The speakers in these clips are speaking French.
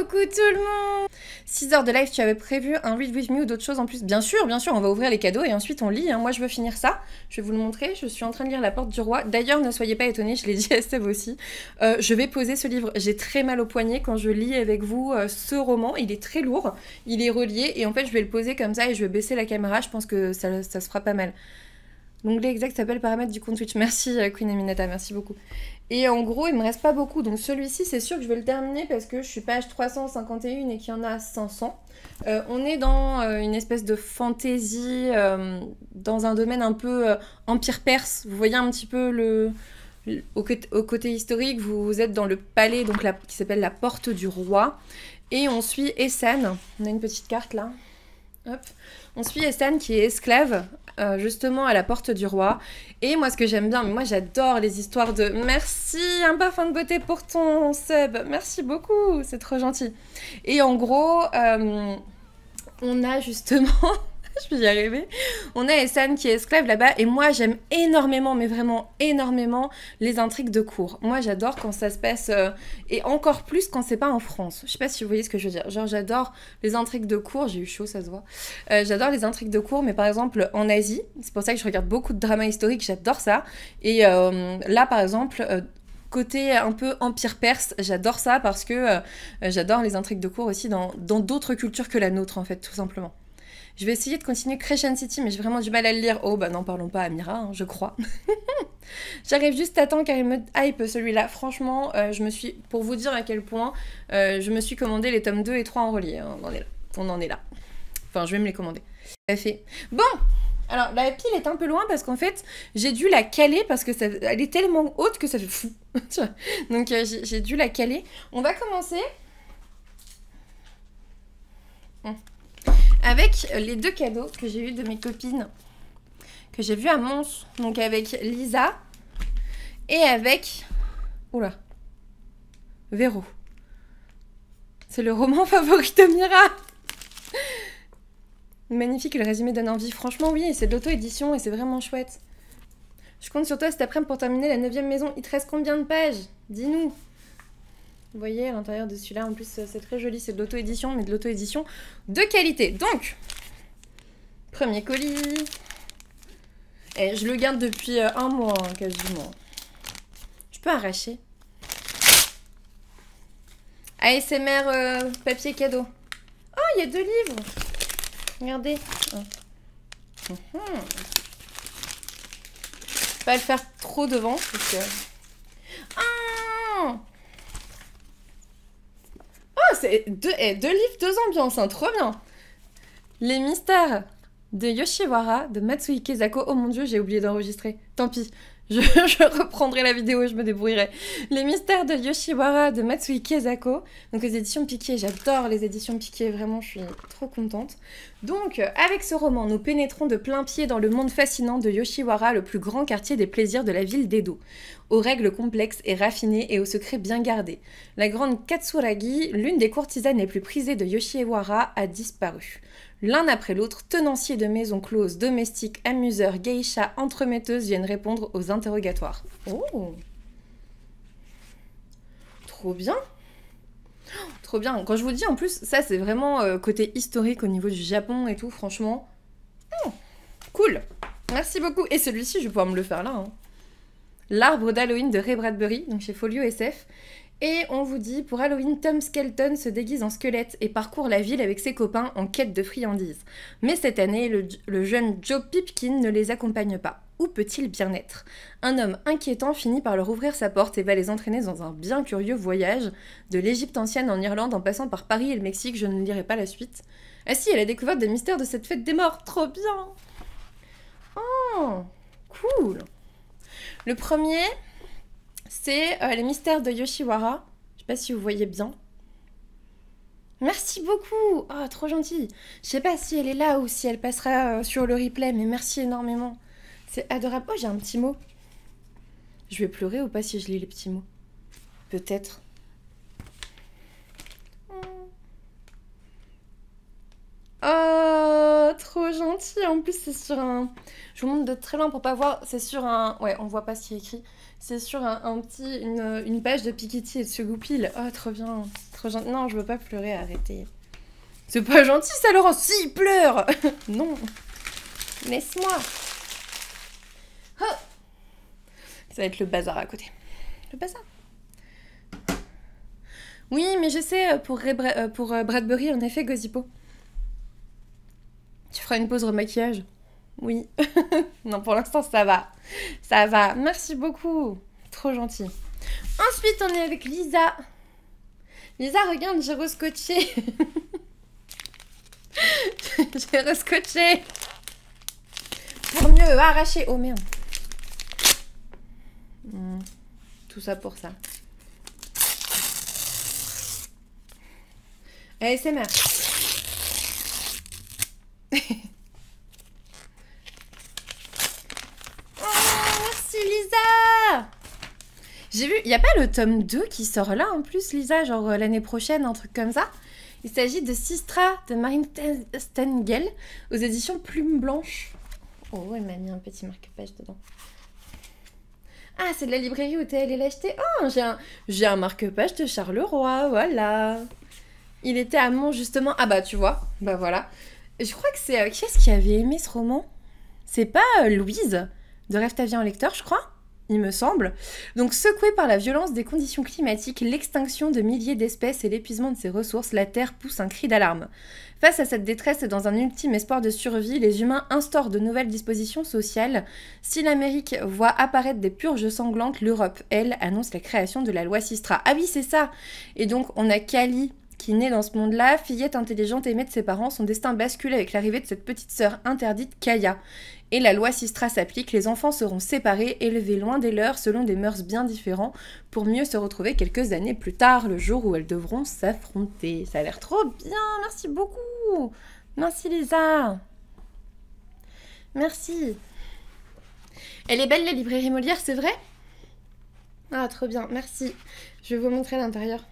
beaucoup tout le monde. 6 heures de live, tu avais prévu un read with me ou d'autres choses en plus? Bien sûr, on va ouvrir les cadeaux et ensuite on lit. Hein. Moi je veux finir ça, je vais vous le montrer. Je suis en train de lire La Porte du Roi. D'ailleurs, ne soyez pas étonnés, je l'ai dit à Steve aussi. Je vais poser ce livre. J'ai très mal au poignet quand je lis avec vous ce roman. Il est très lourd, il est relié et en fait je vais le poser comme ça et je vais baisser la caméra. Je pense que ça se fera pas mal. L'onglet exact s'appelle paramètres du compte Twitch. Merci Queen Eminata, merci beaucoup. Et en gros, il me reste pas beaucoup. Donc celui-ci, c'est sûr que je vais le terminer parce que je suis page 351 et qu'il y en a 500. On est dans une espèce de fantaisie, dans un domaine un peu empire perse. Vous voyez un petit peu au côté historique, vous êtes dans le palais donc qui s'appelle la Porte du Roi. Et on suit Ehsan. On a une petite carte là. Hop. On suit Ehsan qui est esclave justement à la Porte du Roi. Et moi ce que j'aime bien, mais moi j'adore les histoires de... Merci, un parfum de beauté pour ton sub. Merci beaucoup, c'est trop gentil. Et en gros, on a justement... je vais y arriver. On a Ehsan qui est esclave là-bas et moi j'aime énormément, mais vraiment énormément les intrigues de cour. Moi j'adore quand ça se passe et encore plus quand c'est pas en France. Je sais pas si vous voyez ce que je veux dire. Genre j'adore les intrigues de cour, j'ai eu chaud, ça se voit. J'adore les intrigues de cour, mais par exemple en Asie, c'est pour ça que je regarde beaucoup de dramas historiques, j'adore ça. Et là par exemple... côté un peu empire perse, j'adore ça parce que j'adore les intrigues de cour aussi dans d'autres cultures que la nôtre en fait, tout simplement. Je vais essayer de continuer Crescent City, mais j'ai vraiment du mal à le lire. Oh, bah n'en parlons pas, Amira, hein, je crois. J'arrive juste à temps car il me hype celui-là. Franchement, pour vous dire à quel point, je me suis commandé les tomes 2 et 3 en relié. Hein. On en est là. Enfin, je vais me les commander. Fait. Bon, alors la pile est un peu loin parce qu'en fait, j'ai dû la caler parce que elle est tellement haute que ça fait fou. Donc j'ai dû la caler. On va commencer... avec les 2 cadeaux que j'ai eu de mes copines, que j'ai vu à Mons, donc avec Lisa et avec... Oula. Véro. C'est le roman favori de Mira. Magnifique, le résumé donne envie. Franchement, oui, c'est de l'auto-édition et c'est vraiment chouette. Je compte sur toi cet après-midi pour terminer la 9e maison. Il te reste combien de pages? Dis-nous. Vous voyez, à l'intérieur de celui-là, en plus, c'est très joli. C'est de l'auto-édition, mais de l'auto-édition de qualité. Donc, premier colis. Et je le garde depuis un mois, hein, quasiment. Je peux arracher. ASMR papier cadeau. Oh, il y a 2 livres. Regardez. Pas le faire trop devant, parce que... Ah, oh, c'est 2 livres, 2 ambiances, hein, trop bien. Les mystères de Yoshiwara, de Matsui Kezako. Oh mon dieu, j'ai oublié d'enregistrer. Tant pis, je reprendrai la vidéo et je me débrouillerai. Les mystères de Yoshiwara, de Matsui Kezako. Donc les éditions Piquet, j'adore les éditions Piquet, vraiment, je suis trop contente. Donc, avec ce roman, nous pénétrons de plein pied dans le monde fascinant de Yoshiwara, le plus grand quartier des plaisirs de la ville d'Edo, aux règles complexes et raffinées et aux secrets bien gardés. La grande Katsuragi, l'une des courtisanes les plus prisées de Yoshiwara, a disparu. L'un après l'autre, tenanciers de maisons closes, domestiques, amuseurs, geishas, entremetteuses viennent répondre aux interrogatoires. Oh, trop bien! Trop bien. Quand je vous dis, en plus, ça, c'est vraiment côté historique au niveau du Japon et tout, franchement. Cool. Merci beaucoup. Et celui-ci, je vais pouvoir me le faire là. Hein. L'arbre d'Halloween de Ray Bradbury, donc chez Folio SF. Et on vous dit, pour Halloween, Tom Skelton se déguise en squelette et parcourt la ville avec ses copains en quête de friandises. Mais cette année, le jeune Joe Pipkin ne les accompagne pas. Où peut-il bien être? Un homme inquiétant finit par leur ouvrir sa porte et va les entraîner dans un bien curieux voyage, de l'Égypte ancienne en Irlande en passant par Paris et le Mexique, je ne lirai pas la suite. Ah si, elle a découvert des mystères de cette fête des morts, trop bien! Oh, cool! Le premier, c'est les mystères de Yoshiwara. Je sais pas si vous voyez bien. Merci beaucoup! Oh, trop gentil! Je sais pas si elle est là ou si elle passera sur le replay, mais merci énormément. C'est adorable. Oh, j'ai un petit mot. Je vais pleurer ou pas si je lis les petits mots? Peut-être. Oh, trop gentil. En plus, c'est sur un... Je vous montre de très loin pour pas voir. C'est sur un... Ouais, on voit pas ce qui est écrit. C'est sur un petit... Une page de Piketty et de Goupil. Oh, trop bien. Trop gentil. Non, je veux pas pleurer, arrêtez. C'est pas gentil, ça, Laurent. Si, il pleure. Non. Laisse-moi. Oh. Ça va être le bazar à côté. Le bazar. Oui, mais je sais, pour Bradbury, en effet, Gosipo. Tu feras une pause remaquillage? Oui. Non, pour l'instant, ça va. Ça va. Merci beaucoup. Trop gentil. Ensuite, on est avec Lisa. Lisa, regarde, j'ai rescotché. J'ai rescotché. Pour mieux arracher. Oh, merde. Tout ça pour ça. ASMR. Oh, merci Lisa. J'ai vu, il n'y a pas le tome 2 qui sort là en plus, Lisa, genre l'année prochaine, un truc comme ça. Il s'agit de Sistra de Marine Stengel aux éditions Plume Blanche. Oh, elle m'a mis un petit marque-page dedans. Ah, c'est de la librairie où t'es allée l'acheter. Oh, j'ai un marque-page de Charleroi, voilà. Il était à Mons, justement. Ah bah, tu vois. Bah voilà. Je crois que c'est... qui est-ce qui avait aimé ce roman? C'est pas Louise, de Rêve ta vie en lecteur, je crois, il me semble. Donc, secouée par la violence des conditions climatiques, l'extinction de milliers d'espèces et l'épuisement de ses ressources, la Terre pousse un cri d'alarme. Face à cette détresse et dans un ultime espoir de survie, les humains instaurent de nouvelles dispositions sociales. Si l'Amérique voit apparaître des purges sanglantes, l'Europe, elle, annonce la création de la loi Sistra. Ah oui, c'est ça. Et donc, on a Kali qui naît dans ce monde-là, fillette intelligente aimée de ses parents. Son destin bascule avec l'arrivée de cette petite sœur interdite, Kaya. Et la loi Sistra s'applique, les enfants seront séparés, élevés loin des leurs, selon des mœurs bien différents, pour mieux se retrouver quelques années plus tard, le jour où elles devront s'affronter. Ça a l'air trop bien, merci beaucoup. Merci Lisa. Merci. Elle est belle la librairie Molière, c'est vrai? Ah, trop bien, merci. Je vais vous montrer l'intérieur.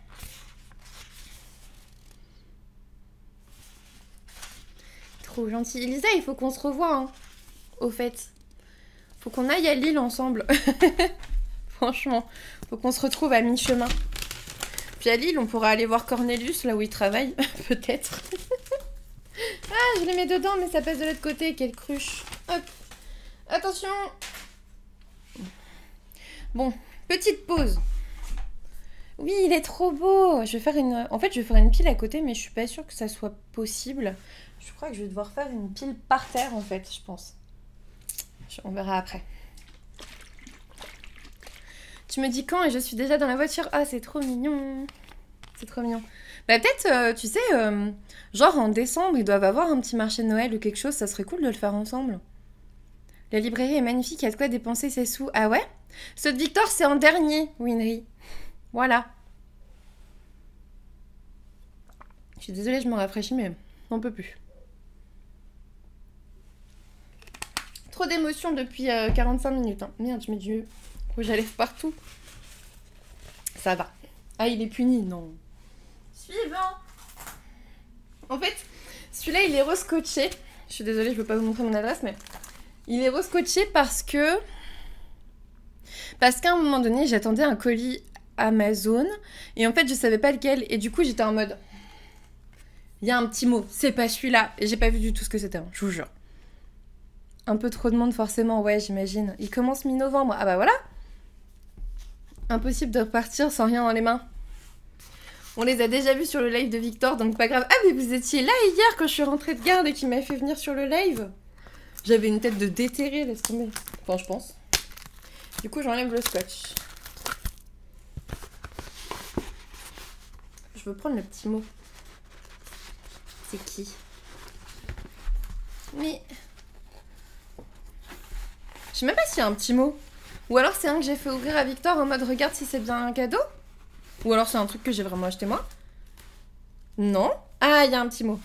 Trop gentil. Lisa, il faut qu'on se revoie, hein. Au fait. Faut qu'on aille à Lille ensemble. Franchement. Faut qu'on se retrouve à mi-chemin. Puis à Lille, on pourra aller voir Cornelius, là où il travaille. Peut-être. Ah, je les mets dedans, mais ça passe de l'autre côté. Quelle cruche. Hop. Attention. Bon, petite pause. Oui, il est trop beau. Je vais faire une... En fait, je vais faire une pile à côté, mais je suis pas sûre que ça soit possible. Je crois que je vais devoir faire une pile par terre, en fait, je pense. On verra après. Tu me dis quand et je suis déjà dans la voiture. Ah, c'est trop mignon. C'est trop mignon. Bah peut-être, tu sais, genre en décembre, ils doivent avoir un petit marché de Noël ou quelque chose. Ça serait cool de le faire ensemble. La librairie est magnifique. Il y a de quoi dépenser ses sous. Ah ouais? Ceux de Victor, c'est en dernier, Winry. Voilà. Je suis désolée, je me rafraîchis, mais on peut plus. Trop d'émotions depuis 45 minutes. Hein. Merde, je mets du rouge à lèvres partout. Ça va. Ah, il est puni, non. Suivant. En fait, celui-là, il est rescotché. Je suis désolée, je ne peux pas vous montrer mon adresse, mais... Il est rescotché parce que... Parce qu'à un moment donné, j'attendais un colis Amazon. Et en fait, je savais pas lequel. Et du coup, j'étais en mode... Il y a un petit mot. C'est pas celui-là. Et j'ai pas vu du tout ce que c'était, hein, je vous jure. Un peu trop de monde forcément, ouais, j'imagine. Il commence mi-novembre. Ah bah voilà. Impossible de repartir sans rien dans les mains. On les a déjà vus sur le live de Victor, donc pas grave. Ah mais vous étiez là hier quand je suis rentrée de garde et qu'il m'a fait venir sur le live. J'avais une tête de déterré, laisse tomber. Enfin, je pense. Du coup, j'enlève le scotch. Je veux prendre le petit mot. C'est qui? Mais... Je sais même pas s'il y a un petit mot. Ou alors c'est un que j'ai fait ouvrir à Victor en mode regarde si c'est bien un cadeau. Ou alors c'est un truc que j'ai vraiment acheté moi. Non. Ah, il y a un petit mot.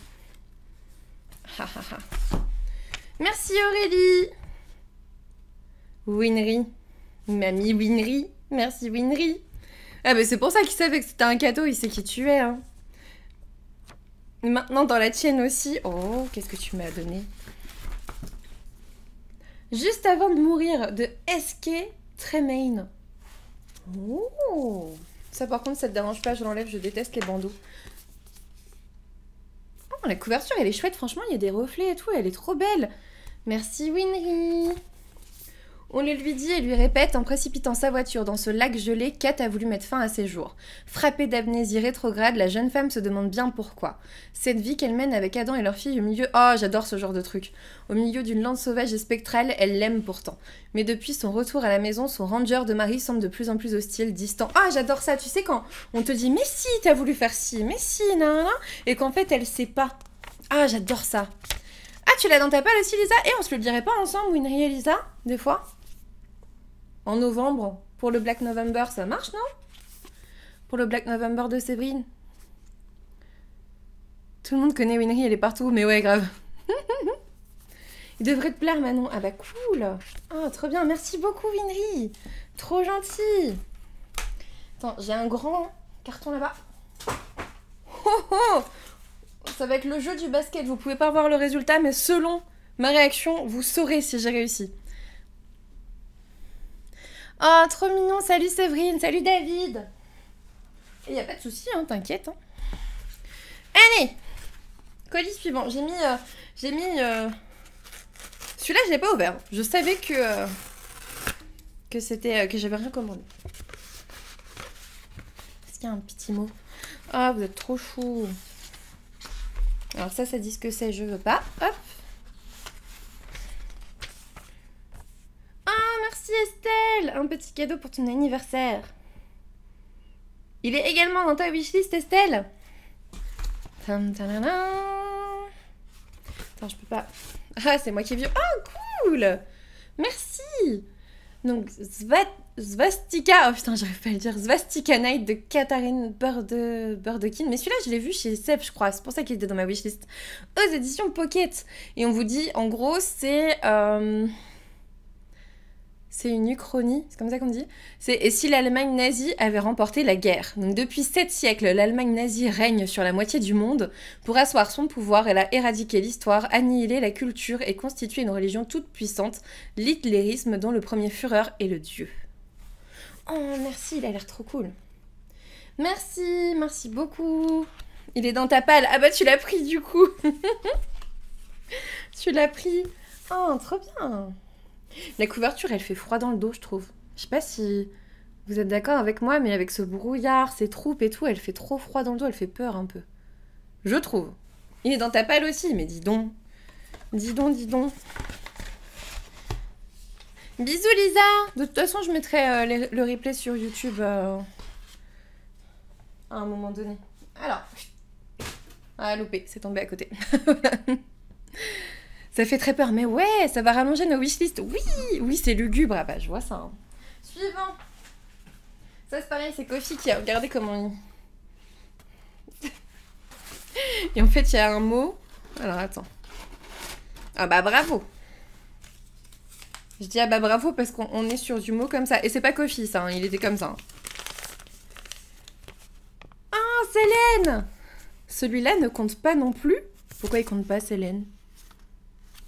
Merci Aurélie. Winry. Mamie Winry. Merci Winry. Ah bah c'est pour ça qu'il savait que c'était un cadeau, il sait qui tu es. Hein. Maintenant dans la tienne aussi. Oh, qu'est-ce que tu m'as donné? Juste avant de mourir, de S.K. Tremaine. Oh. Ça par contre, ça te dérange pas, je l'enlève, je déteste les bandeaux. Oh, la couverture, elle est chouette, franchement, il y a des reflets et tout, elle est trop belle. Merci Winry. On le lui dit et lui répète en précipitant sa voiture dans ce lac gelé qu'Kat a voulu mettre fin à ses jours. Frappée d'amnésie rétrograde, la jeune femme se demande bien pourquoi. Cette vie qu'elle mène avec Adam et leur fille au milieu... Oh, j'adore ce genre de truc. Au milieu d'une lande sauvage et spectrale, elle l'aime pourtant. Mais depuis son retour à la maison, son ranger de mari semble de plus en plus hostile, distant. Ah, j'adore ça, tu sais quand on te dit « Mais si, t'as voulu faire ci, mais si, nan, nan, et qu'en fait, elle sait pas. » Ah, j'adore ça. Ah, tu l'as dans ta palle aussi, Lisa? Et on se le dirait pas ensemble, Winry et Lisa, des fois? En novembre, pour le Black November, ça marche, non? Pour le Black November de Séverine. Tout le monde connaît Winry, elle est partout, mais ouais, grave. Il devrait te plaire, Manon. Ah bah cool. Ah, trop bien, merci beaucoup, Winry. Trop gentil. Attends, j'ai un grand carton là-bas. Oh, oh. Ça va être le jeu du basket, vous pouvez pas voir le résultat, mais selon ma réaction, vous saurez si j'ai réussi. Oh, trop mignon, salut Séverine, salut David. Et y a pas de souci, hein, t'inquiète. Hein. Allez, colis suivant. J'ai mis, celui-là, je l'ai pas ouvert. Je savais que c'était, que j'avais rien commandé. Est-ce qu'il y a un petit mot? Ah, vous êtes trop chou. Alors ça dit ce que c'est, je veux pas. Hop. Merci Estelle, un petit cadeau pour ton anniversaire. Il est également dans ta wishlist, Estelle. Attends, je peux pas. Ah, c'est moi qui ai vu. Oh, cool. Merci. Donc, Svastika. Oh putain, j'arrive pas à le dire. Svastika Night de Katharine Burdekin. Mais celui-là, je l'ai vu chez Seb, je crois. C'est pour ça qu'il était dans ma wishlist. Aux éditions Pocket. Et on vous dit, en gros, c'est... C'est une uchronie, c'est comme ça qu'on dit. Et si l'Allemagne nazie avait remporté la guerre. Donc depuis 7 siècles, l'Allemagne nazie règne sur la moitié du monde. Pour asseoir son pouvoir, elle a éradiqué l'histoire, annihilé la culture et constitué une religion toute puissante, l'hitlérisme dont le premier fureur est le dieu. Oh merci, il a l'air trop cool. Merci, merci beaucoup. Il est dans ta palle. Ah bah tu l'as pris du coup. Tu l'as pris. Oh, trop bien. La couverture, elle fait froid dans le dos, je trouve. Je sais pas si vous êtes d'accord avec moi, mais avec ce brouillard, ces troupes et tout, elle fait trop froid dans le dos, elle fait peur un peu. Je trouve. Il est dans ta palle aussi, mais dis donc. Dis donc, dis donc. Bisous, Lisa. De toute façon, je mettrai le replay sur YouTube à un moment donné. Alors. Ah, loupé, c'est tombé à côté. Ça fait très peur, mais ouais, ça va rallonger nos wishlists. Oui, oui, c'est lugubre. Ah bah, je vois ça. Hein. Suivant. Ça, c'est pareil, c'est Kofi qui a regardé comment il... Et en fait, il y a un mot. Alors, attends. Ah bah, bravo. Je dis ah bah, bravo parce qu'on est sur du mot comme ça. Et c'est pas Kofi, ça. Hein, il était comme ça. Ah, Célène. Celui-là ne compte pas non plus. Pourquoi il compte pas, Célène?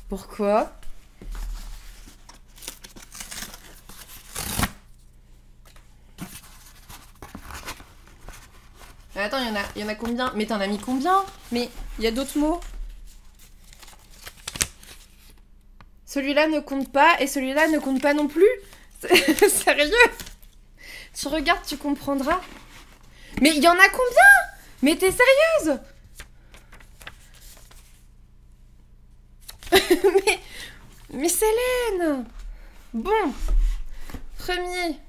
Pourquoi? Attends, il y en a combien? Mais t'en as mis combien? Mais il y a d'autres mots. Celui-là ne compte pas et celui-là ne compte pas non plus. Sérieux? Tu regardes, tu comprendras. Mais il y en a combien? Mais t'es sérieuse? mais Célène! Bon, premier.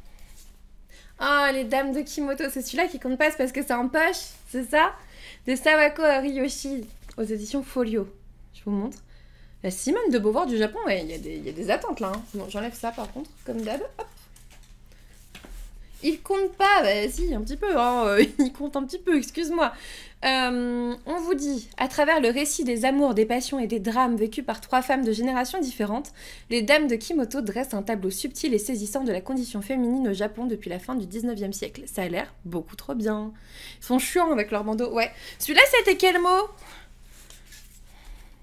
Ah, les dames de Kimoto, c'est celui-là qui compte pas, c'est parce que c'est en poche, c'est ça? De Sawako Ariyoshi, aux éditions Folio. Je vous montre. La Simone de Beauvoir du Japon, ouais, il y a des attentes là. Hein. Bon, j'enlève ça par contre, comme d'hab. Hop. Il compte pas, bah si, un petit peu, hein, il compte un petit peu, excuse-moi. On vous dit, à travers le récit des amours, des passions et des drames vécus par 3 femmes de générations différentes, les dames de Kimoto dressent un tableau subtil et saisissant de la condition féminine au Japon depuis la fin du 19e siècle. Ça a l'air beaucoup trop bien. Ils sont chiants avec leur bandeau. Ouais. Celui-là, c'était quel mot?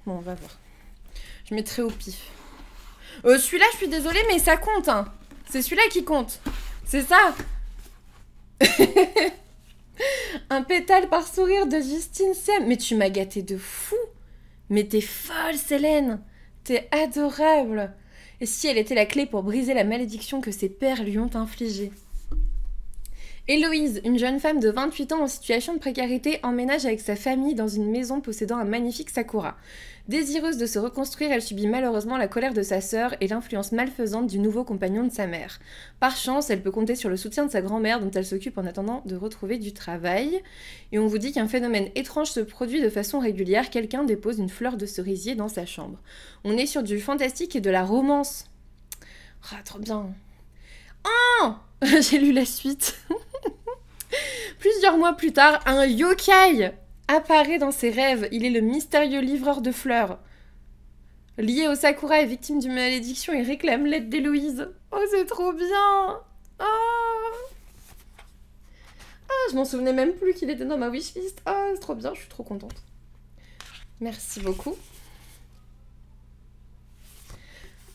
Bon, on va voir. Je mettrai au pif. Celui-là, je suis désolée, mais ça compte, hein. C'est celui-là qui compte. C'est ça. Un pétale par sourire de Justine Sem. Mais tu m'as gâtée de fou. Mais t'es folle, Célène. T'es adorable. Et si elle était la clé pour briser la malédiction que ses pères lui ont infligée? Héloïse, une jeune femme de 28 ans en situation de précarité, emménage avec sa famille dans une maison possédant un magnifique sakura. Désireuse de se reconstruire, elle subit malheureusement la colère de sa sœur et l'influence malfaisante du nouveau compagnon de sa mère. Par chance, elle peut compter sur le soutien de sa grand-mère dont elle s'occupe en attendant de retrouver du travail. Et on vous dit qu'un phénomène étrange se produit de façon régulière, quelqu'un dépose une fleur de cerisier dans sa chambre. On est sur du fantastique et de la romance. Ah, trop bien. Oh j'ai lu la suite. Plusieurs mois plus tard, un yokai apparaît dans ses rêves. Il est le mystérieux livreur de fleurs. Lié au sakura et victime d'une malédiction, il réclame l'aide d'Héloïse. Oh, c'est trop bien. Oh. Ah, je m'en souvenais même plus qu'il était dans ma wishlist. Ah, c'est trop bien, je suis trop contente. Merci beaucoup.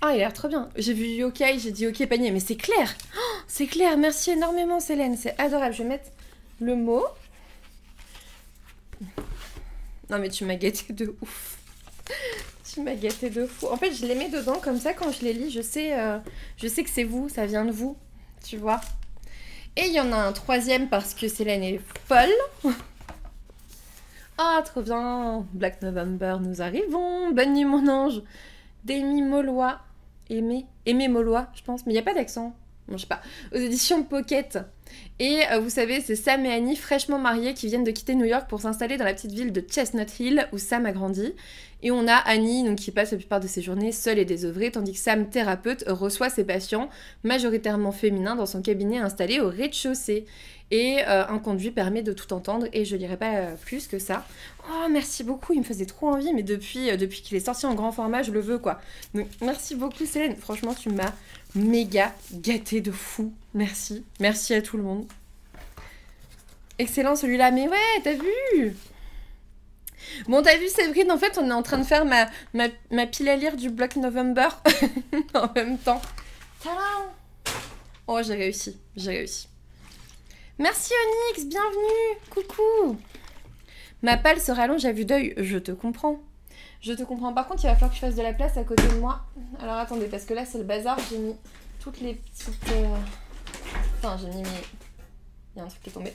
Ah, il a l'air trop bien. J'ai vu yokai, j'ai dit ok panier, mais c'est clair. Oh, c'est clair, merci énormément Célène, c'est adorable. Je vais mettre le mot. Non mais tu m'as gâté de ouf. Tu m'as gâté de fou. En fait, je les mets dedans comme ça quand je les lis, je sais que c'est vous, ça vient de vous, tu vois. Et il y en a un troisième parce que Célène est folle. Ah, trop bien. Black November, nous arrivons. Bonne nuit mon ange. D'Amy Molloy. Aimé Molloy, je pense, mais il n'y a pas d'accent. Bon, je sais pas. Aux éditions Pocket. Et vous savez, c'est Sam et Annie, fraîchement mariés, qui viennent de quitter New York pour s'installer dans la petite ville de Chestnut Hill, où Sam a grandi. Et on a Annie, donc, qui passe la plupart de ses journées seule et désœuvrée, tandis que Sam, thérapeute, reçoit ses patients, majoritairement féminins, dans son cabinet installé au rez-de-chaussée. Et un conduit permet de tout entendre, et je lirai pas plus que ça. Oh, merci beaucoup, il me faisait trop envie, mais depuis qu'il est sorti en grand format, je le veux, quoi. Donc, merci beaucoup, Célène. Franchement, tu m'as méga gâtée de fou. Merci. Merci à tout le monde. Excellent, celui-là. Mais ouais, t'as vu? Bon, t'as vu, Séverine, en fait, on est en train de faire ma pile à lire du Black November en même temps. Tadam! Oh, j'ai réussi. J'ai réussi. Merci Onyx, bienvenue. Coucou. Ma palle se rallonge à vue d'œil, je te comprends. Je te comprends. Par contre, il va falloir que je fasse de la place à côté de moi. Alors attendez, parce que là, c'est le bazar. J'ai mis toutes les petites... Enfin, j'ai mis mes... Il y a un truc qui est tombé.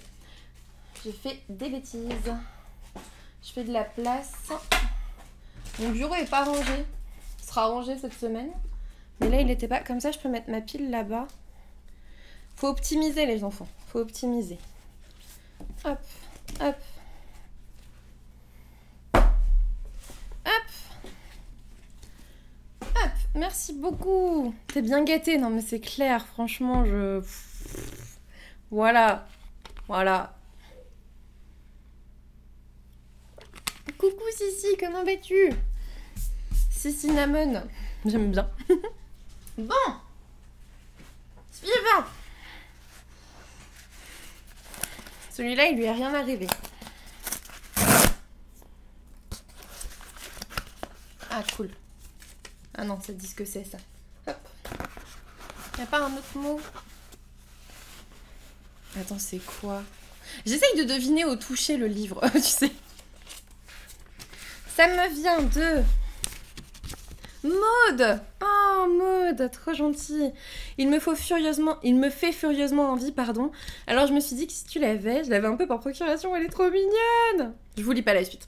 J'ai fait des bêtises. Je fais de la place. Mon bureau est pas rangé. Il sera rangé cette semaine. Mais là, il n'était pas... Comme ça, je peux mettre ma pile là-bas. Faut optimiser, les enfants. Faut optimiser. Hop, hop. Hop. Hop. Merci beaucoup. T'es bien gâté. Non, mais c'est clair. Franchement, je... Voilà. Voilà. Coucou, Sissi. Comment vas-tu? Sissi Cinnamon. J'aime bien. Bon. Suivant. Celui-là, il lui est rien arrivé. Ah, cool. Ah non, ça dit ce que c'est, ça. Hop. Y'a pas un autre mot? Attends, c'est quoi? J'essaye de deviner au toucher le livre, tu sais. Ça me vient de... Maud! Oh, Maud, trop gentil. Il me fait furieusement envie, pardon. Alors je me suis dit que si tu l'avais, je l'avais un peu par procuration, elle est trop mignonne. Je vous lis pas la suite.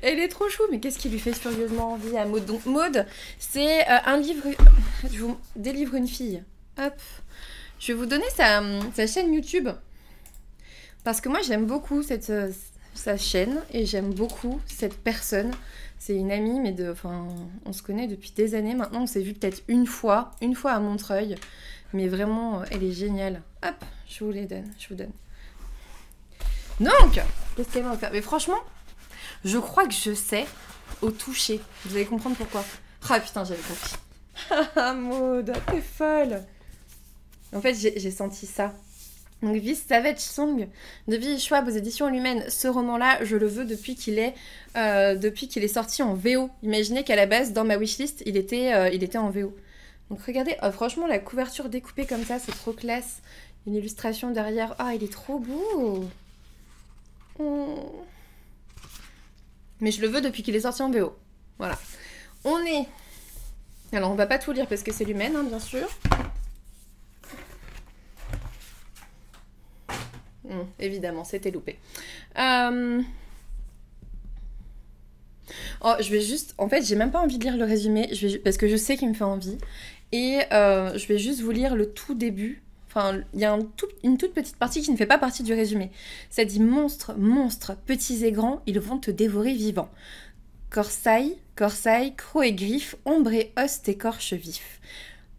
Elle est trop chou, mais qu'est-ce qui lui fait furieusement envie à Maud? Donc Maud, c'est un livre... Je vous délivre une fille. Hop. Je vais vous donner sa chaîne YouTube. Parce que moi, j'aime beaucoup sa chaîne et j'aime beaucoup cette personne. C'est une amie, mais on se connaît depuis des années. Maintenant, on s'est vu peut-être une fois à Montreuil. Mais vraiment, elle est géniale. Hop, je vous les donne, je vous donne. Donc, qu'est-ce qu'elle va faire? Mais franchement, je crois que je sais au toucher. Vous allez comprendre pourquoi. Ah putain, j'avais compris. Ah, Maud, t'es folle. En fait, j'ai senti ça. Donc Vice Savage Song de V. Schwab aux éditions Lumens. Ce roman-là, je le veux depuis qu'il est sorti en VO. Imaginez qu'à la base, dans ma wishlist, il était en VO. Donc regardez, oh, franchement, la couverture découpée comme ça, c'est trop classe. Une illustration derrière. Ah, il est trop beau. Oh. Mais je le veux depuis qu'il est sorti en VO. Voilà. On est... Alors, on va pas tout lire parce que c'est Lumens, hein, bien sûr. Évidemment, c'était loupé. Oh, je vais juste... En fait, j'ai même pas envie de lire le résumé, parce que je sais qu'il me fait envie. Et je vais juste vous lire le tout début. Enfin, il y a une toute petite partie qui ne fait pas partie du résumé. Ça dit « Monstres, monstres, petits et grands, ils vont te dévorer vivant. Corsailles, crocs et griffes, ombre et os t'écorchent vif.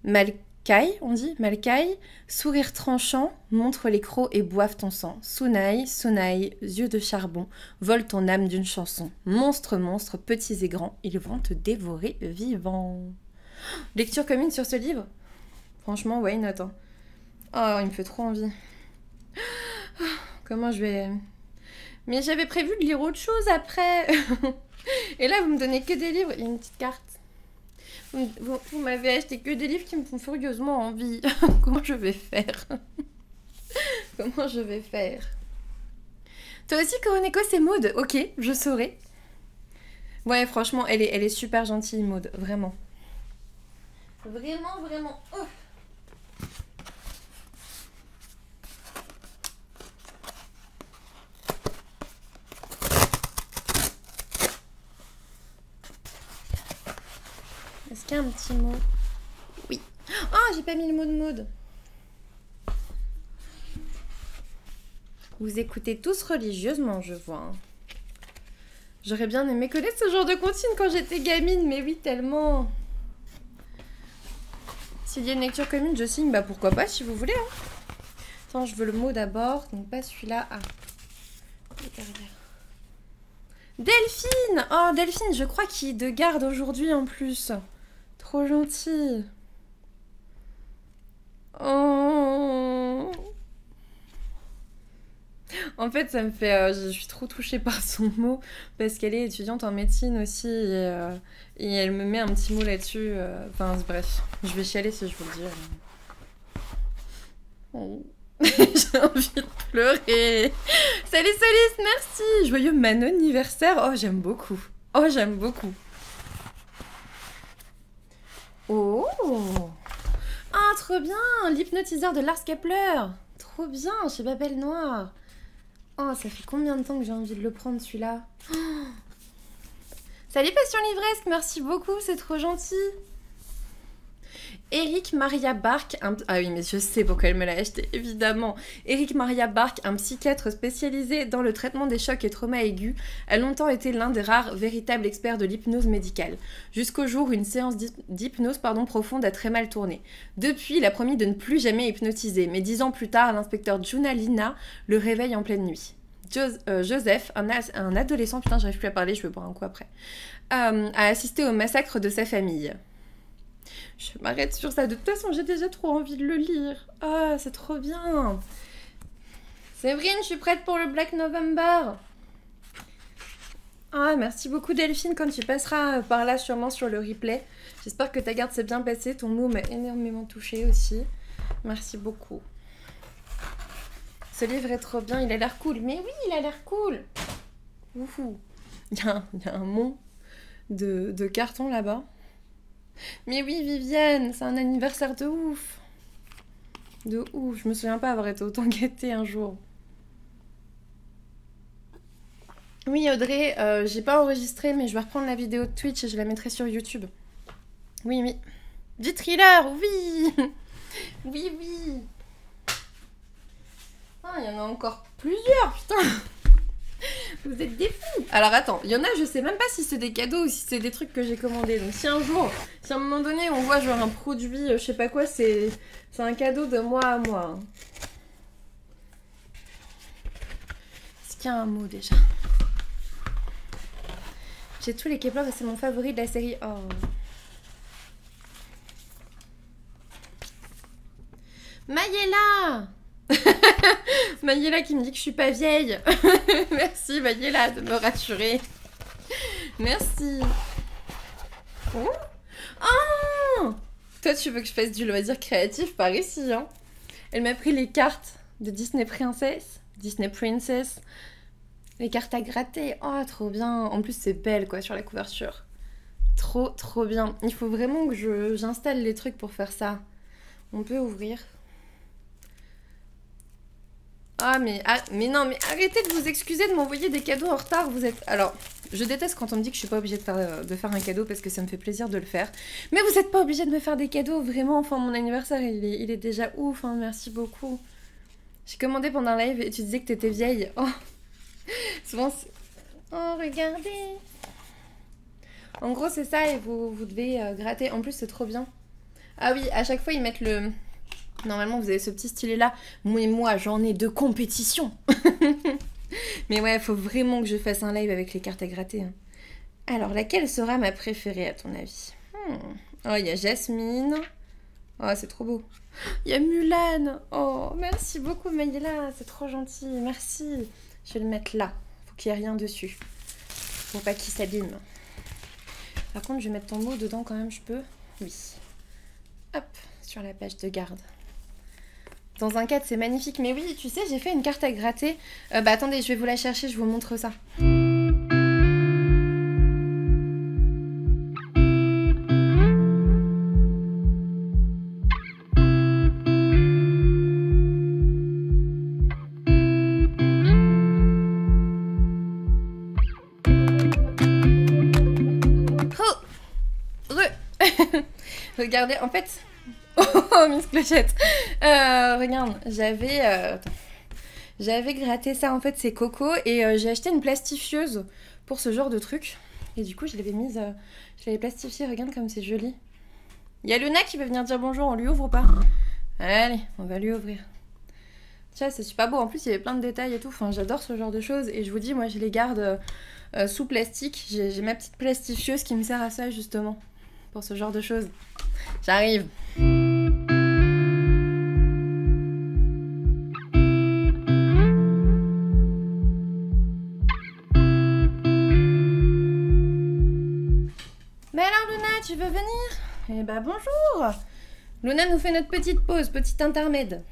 Malcaille, on dit, Malcaille, sourire tranchant, montre les crocs et boivent ton sang. Sounaille, Sounaille, yeux de charbon, vole ton âme d'une chanson. Monstres, monstres, petits et grands, ils vont te dévorer vivant. » Lecture commune sur ce livre? Franchement, why not, hein. Oh, il me fait trop envie. Comment je vais... Mais j'avais prévu de lire autre chose après. Et là, vous me donnez que des livres. Il y a une petite carte. Vous m'avez acheté que des livres qui me font furieusement envie. Comment je vais faire? Comment je vais faire? Toi aussi, Coroneko, c'est Maud. Ok, je saurai. Ouais, franchement, elle est super gentille, Maud. Vraiment. Vraiment, vraiment. Oh. Est-ce qu'il y a un petit mot? Oui. Oh, j'ai pas mis le mot de Maud. Vous écoutez tous religieusement, je vois. Hein. J'aurais bien aimé connaître ce genre de comptine quand j'étais gamine, mais oui, tellement. S'il y a une lecture commune, je signe, bah pourquoi pas, si vous voulez. Hein. Attends, je veux le mot d'abord, donc pas celui-là. Ah. Delphine! Oh, Delphine, je crois qu'il est de garde aujourd'hui en plus. Trop gentil. Oh. En fait, ça me fait... je suis trop touchée par son mot, parce qu'elle est étudiante en médecine aussi, et elle me met un petit mot là-dessus. Enfin, bref, je vais chialer si je vous le dis. Oh. J'ai envie de pleurer. Salut Solis, merci. Joyeux Manon anniversaire. Oh, j'aime beaucoup. Oh, j'aime beaucoup. Oh. Ah, trop bien. L'hypnotiseur de Lars Kepler. Trop bien, chez Babel Noire. Oh, ça fait combien de temps que j'ai envie de le prendre, celui-là? Oh. Salut Passion Livresque, merci beaucoup, c'est trop gentil. Eric Maria Bark, ah oui, mais je sais pourquoi elle me l'a acheté, évidemment. Eric Maria Bark, un psychiatre spécialisé dans le traitement des chocs et traumas aigus, a longtemps été l'un des rares véritables experts de l'hypnose médicale. Jusqu'au jour où une séance d'hypnose profonde a très mal tourné. Depuis, il a promis de ne plus jamais hypnotiser, mais 10 ans plus tard, l'inspecteur Junalina le réveille en pleine nuit. Joseph, un adolescent, putain, j'arrive plus à parler, je vais boire un coup après, a assisté au massacre de sa famille. Je m'arrête sur ça. De toute façon, j'ai déjà trop envie de le lire. Ah, c'est trop bien. Séverine, je suis prête pour le Black November. Ah, merci beaucoup Delphine quand tu passeras par là sûrement sur le replay. J'espère que ta garde s'est bien passée. Ton mot m'a énormément touchée aussi. Merci beaucoup. Ce livre est trop bien. Il a l'air cool. Mais oui, il a l'air cool. Ouhou. Il y a un mont de carton là-bas. Mais oui, Viviane, c'est un anniversaire de ouf. De ouf, je me souviens pas avoir été autant gâtée un jour. Oui, Audrey, j'ai pas enregistré, mais je vais reprendre la vidéo de Twitch et je la mettrai sur YouTube. Oui, oui. Du thriller, oui. Oui, oui. Ah, il y en a encore plusieurs, putain. Vous êtes des fous. Alors attends, il y en a, je sais même pas si c'est des cadeaux ou si c'est des trucs que j'ai commandés. Donc si un jour, si à un moment donné on voit genre un produit, je sais pas quoi, c'est un cadeau de moi à moi. Est-ce qu'il y a un mot déjà? J'ai tous les Kepler et c'est mon favori de la série. Oh. Maïela. Maïela qui me dit que je suis pas vieille. Merci Maïela de me rassurer. Merci. Oh, oh, toi tu veux que je fasse du loisir créatif par ici, hein. Elle m'a pris les cartes de Disney Princess. Les cartes à gratter. Oh, trop bien. En plus, c'est belle, quoi, sur la couverture. Trop, trop bien. Il faut vraiment que j'installe les trucs pour faire ça. On peut ouvrir. Ah mais non, mais arrêtez de vous excuser de m'envoyer des cadeaux en retard. Vous êtes... Alors, je déteste quand on me dit que je suis pas obligée de faire un cadeau parce que ça me fait plaisir de le faire. Mais vous êtes pas obligés de me faire des cadeaux, vraiment. Enfin, mon anniversaire, il est déjà ouf, hein. Merci beaucoup. J'ai commandé pendant un live et tu disais que t'étais vieille. Oh, souvent... Oh, regardez. En gros, c'est ça et vous devez gratter. En plus, c'est trop bien. Ah oui, à chaque fois, ils mettent le... Normalement, vous avez ce petit stylet-là. Moi, j'en ai de compétition. Mais ouais, il faut vraiment que je fasse un live avec les cartes à gratter. Hein. Alors, laquelle sera ma préférée, à ton avis? Oh, il y a Jasmine. Oh, c'est trop beau. Il y a Mulan. Oh, merci beaucoup, Maïla. C'est trop gentil. Merci. Je vais le mettre là. Faut qu'il n'y ait rien dessus. Pour pas qu'il s'abîme. Par contre, je vais mettre ton mot dedans quand même, je peux? Oui. Hop, sur la page de garde. Dans un cadre, c'est magnifique. Mais oui, tu sais, j'ai fait une carte à gratter. Bah attendez, je vais vous la chercher, je vous montre ça. Regardez, en fait... Oh, Miss Clochette. Regarde, j'avais gratté ça, en fait, c'est Coco. Et j'ai acheté une plastifieuse pour ce genre de truc. Et du coup, je l'avais mise... je l'avais plastifiée, regarde comme c'est joli. Il y a Luna qui veut venir dire bonjour, on lui ouvre ou pas? Allez, on va lui ouvrir. Tiens, c'est super beau. En plus, il y avait plein de détails et tout. Enfin, j'adore ce genre de choses. Et je vous dis, moi, je les garde sous plastique. J'ai ma petite plastifieuse qui me sert à ça, justement. Pour ce genre de choses. J'arrive. Mais alors Luna, tu veux venir? Eh bah bonjour. Luna nous fait notre petite pause, petit intermède.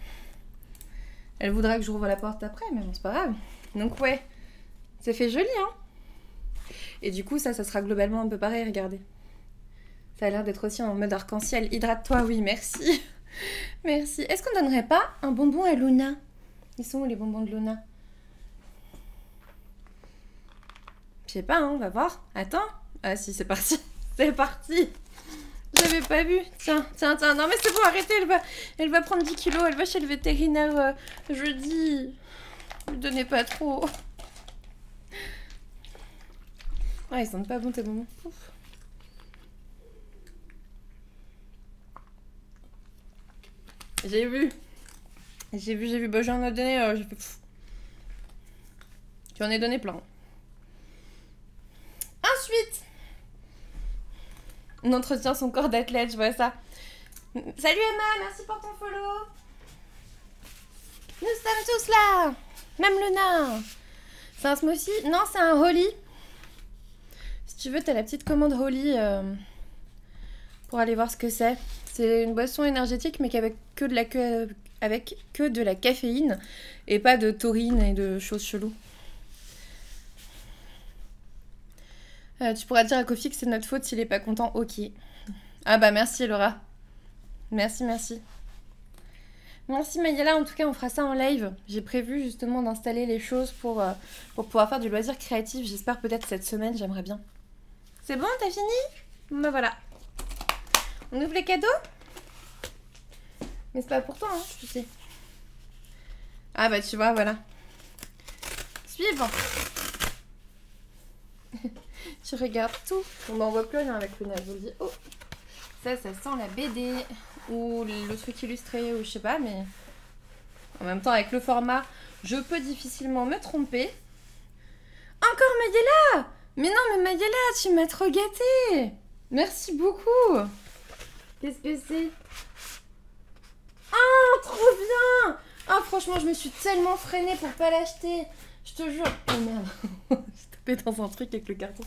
Elle voudra que je rouvre la porte après, mais bon, c'est pas grave. Donc ouais, c'est fait joli, hein. Et du coup, ça sera globalement un peu pareil, regardez. Ça a l'air d'être aussi en mode arc-en-ciel. Hydrate-toi, oui, merci. Merci. Est-ce qu'on donnerait pas un bonbon à Luna? Ils sont où les bonbons de Luna? Je sais pas, hein, on va voir. Attends. Ah si, c'est parti. C'est parti. J'avais pas vu. Tiens. Non mais c'est bon, arrêtez. Elle va prendre 10 kilos. Elle va chez le vétérinaire jeudi. Ne lui donnez pas trop. Ouais, ils sentent pas bon tes bonbons. Ouf. J'ai vu. Bah, j'en ai donné. J'en ai donné plein. Ensuite, on entretient son corps d'athlète, je vois ça. Salut Emma, merci pour ton follow. Nous sommes tous là. Même Luna. C'est un smoothie? Non, c'est un Holly. Si tu veux, t'as la petite commande Holly pour aller voir ce que c'est. C'est une boisson énergétique, mais avec que de la caféine et pas de taurine et de choses cheloues. Tu pourras dire à Kofi que c'est notre faute s'il est pas content. Ok. Ah bah merci Laura. Merci. Merci Maïela, en tout cas on fera ça en live. J'ai prévu justement d'installer les choses pour pouvoir faire du loisir créatif. J'espère peut-être cette semaine, j'aimerais bien. C'est bon, t'as fini? Bon bah voilà. On ouvre les cadeaux? Mais c'est pas pour toi, hein, tu sais. Ah bah tu vois, voilà. Suivant. Tu regardes tout. On n'en voit plus rien avec Luna, je vous le dis. Oh, ça sent la BD ou le truc illustré ou je sais pas, mais en même temps avec le format, je peux difficilement me tromper. Encore Maïela! Mais non, mais Maïela, tu m'as trop gâtée. Merci beaucoup. Qu'est-ce que c'est? Ah, trop bien! Ah, franchement, je me suis tellement freinée pour pas l'acheter. Je te jure. Oh merde. J'ai tapé dans un truc avec le carton.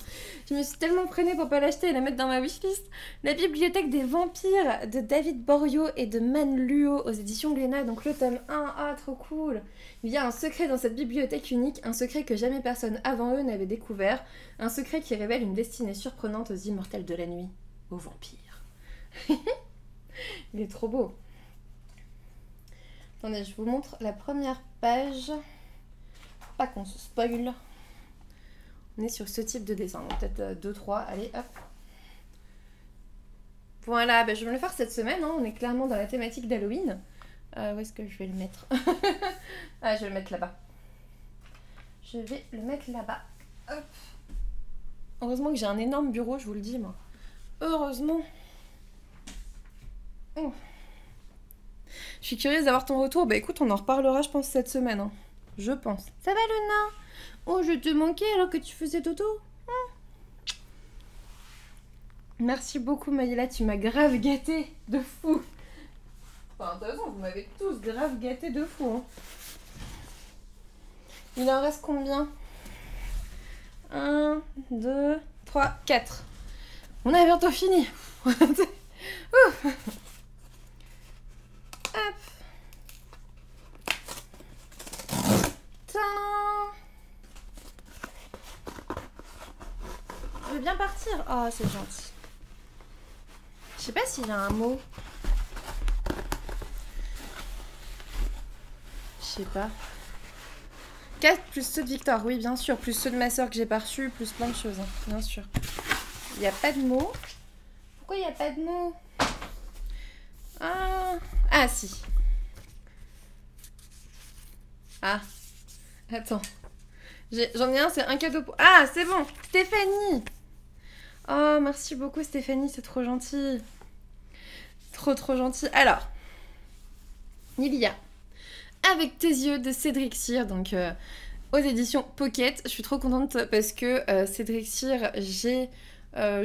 Je me suis tellement freinée pour pas l'acheter et la mettre dans ma wishlist. La bibliothèque des vampires de David Borio et de Man Luo aux éditions Glénat. Donc le tome 1. Ah, trop cool. Il y a un secret dans cette bibliothèque unique. Un secret que jamais personne avant eux n'avait découvert. Un secret qui révèle une destinée surprenante aux immortels de la nuit. Aux vampires. Il est trop beau. Attendez, je vous montre la première page. Pas qu'on se spoil. On est sur ce type de dessin. Donc peut-être 2-3. Allez, hop. Voilà, bah, je vais me le faire cette semaine. Hein. On est clairement dans la thématique d'Halloween. Où est-ce que je vais le mettre? Ah, je vais le mettre là-bas. Je vais le mettre là-bas. Hop. Heureusement que j'ai un énorme bureau, je vous le dis, moi. Heureusement. Oh. Je suis curieuse d'avoir ton retour. Bah écoute, on en reparlera, je pense, cette semaine. Hein. Je pense. Ça va, le nain? Oh, je te manquais alors que tu faisais dodo. Merci beaucoup, Maïla. Tu m'as grave gâtée de fou. Enfin, de toute façon, vous m'avez tous grave gâtée de fou. Hein. Il en reste combien? 1, 2, 3, 4. On a bientôt fini. Ouf. Hop. Je veux bien partir. Oh, c'est gentil. Je sais pas s'il y a un mot. Je sais pas. 4 plus ceux de Victor, oui, bien sûr. Plus ceux de ma soeur que j'ai pas reçus, plus plein de choses, hein, bien sûr. Il n'y a pas de mots. Pourquoi il n'y a pas de mots? Ah, si. Ah, attends. J'en ai un, c'est un cadeau pour... Ah, c'est bon, Stéphanie. Oh, merci beaucoup, Stéphanie, c'est trop gentil. Trop, trop gentil. Alors, il y a Avec tes yeux de Cédric Cyr, donc aux éditions Pocket. Je suis trop contente parce que Cédric Cyr, j'ai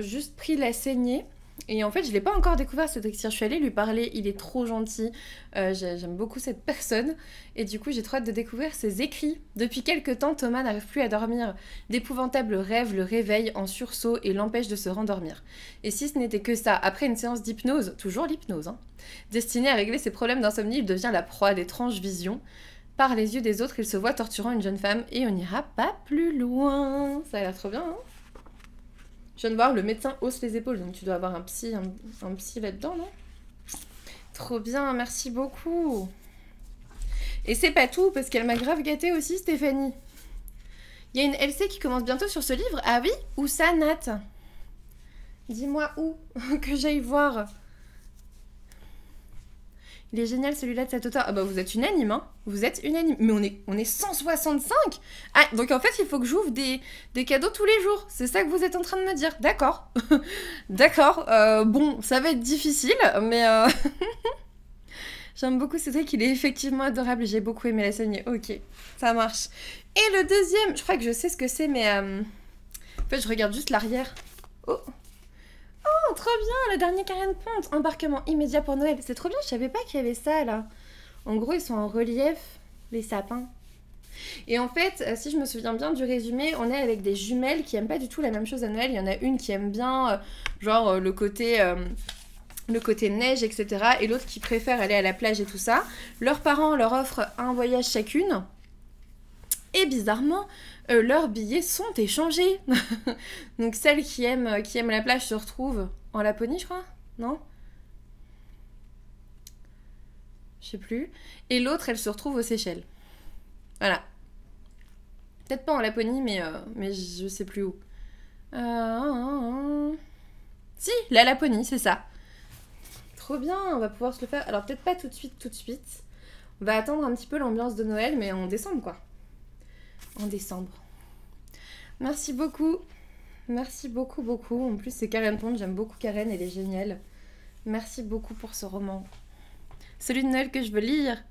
juste pris la saignée. Et en fait, je ne l'ai pas encore découvert, Cédric Cyr. Je suis allée lui parler, il est trop gentil. J'aime beaucoup cette personne. Et du coup, j'ai trop hâte de découvrir ses écrits. Depuis quelques temps, Thomas n'arrive plus à dormir. D'épouvantables rêves le réveillent en sursaut et l'empêchent de se rendormir. Et si ce n'était que ça, après une séance d'hypnose, toujours l'hypnose, hein, destinée à régler ses problèmes d'insomnie, il devient la proie d'étranges visions. Par les yeux des autres, il se voit torturant une jeune femme et on n'ira pas plus loin. Ça a l'air trop bien, hein? Je viens de voir, le médecin hausse les épaules, donc tu dois avoir un psy là-dedans, non? Trop bien, merci beaucoup. Et c'est pas tout, parce qu'elle m'a grave gâtée aussi, Stéphanie. Il y a une LC qui commence bientôt sur ce livre. Ah oui? Où ça, Nat? Dis-moi où, que j'aille voir. Il est génial celui-là de cet auteur. Ah bah vous êtes unanime, hein. Vous êtes unanime. Mais on est 165. Ah, donc en fait, il faut que j'ouvre des cadeaux tous les jours. C'est ça que vous êtes en train de me dire. D'accord. D'accord. Bon, ça va être difficile, mais... J'aime beaucoup Cédric, il est effectivement adorable. J'ai beaucoup aimé la saignée. Ok, ça marche. Et le deuxième, je crois que je sais ce que c'est, mais... En fait, je regarde juste l'arrière. Oh, trop bien, le dernier carré de ponte. Embarquement immédiat pour Noël. C'est trop bien, je savais pas qu'il y avait ça, là. En gros, ils sont en relief, les sapins. Et en fait, si je me souviens bien du résumé, on est avec des jumelles qui aiment pas du tout la même chose à Noël. Il y en a une qui aime bien, genre, le côté neige, etc. Et l'autre qui préfère aller à la plage et tout ça. Leurs parents leur offrent un voyage chacune. Et bizarrement, leurs billets sont échangés. Donc celle qui aime la plage se retrouve en Laponie, je crois. Non? Je sais plus. Et l'autre, elle se retrouve aux Seychelles. Voilà. Peut-être pas en Laponie, mais je sais plus où. Si, la Laponie, c'est ça. Trop bien, on va pouvoir se le faire. Alors peut-être pas tout de suite. On va attendre un petit peu l'ambiance de Noël, mais en décembre, quoi. En décembre. Merci beaucoup. Merci beaucoup, beaucoup. En plus, c'est Karen Pond. J'aime beaucoup Karen, elle est géniale. Merci beaucoup pour ce roman. Celui de Noël que je veux lire.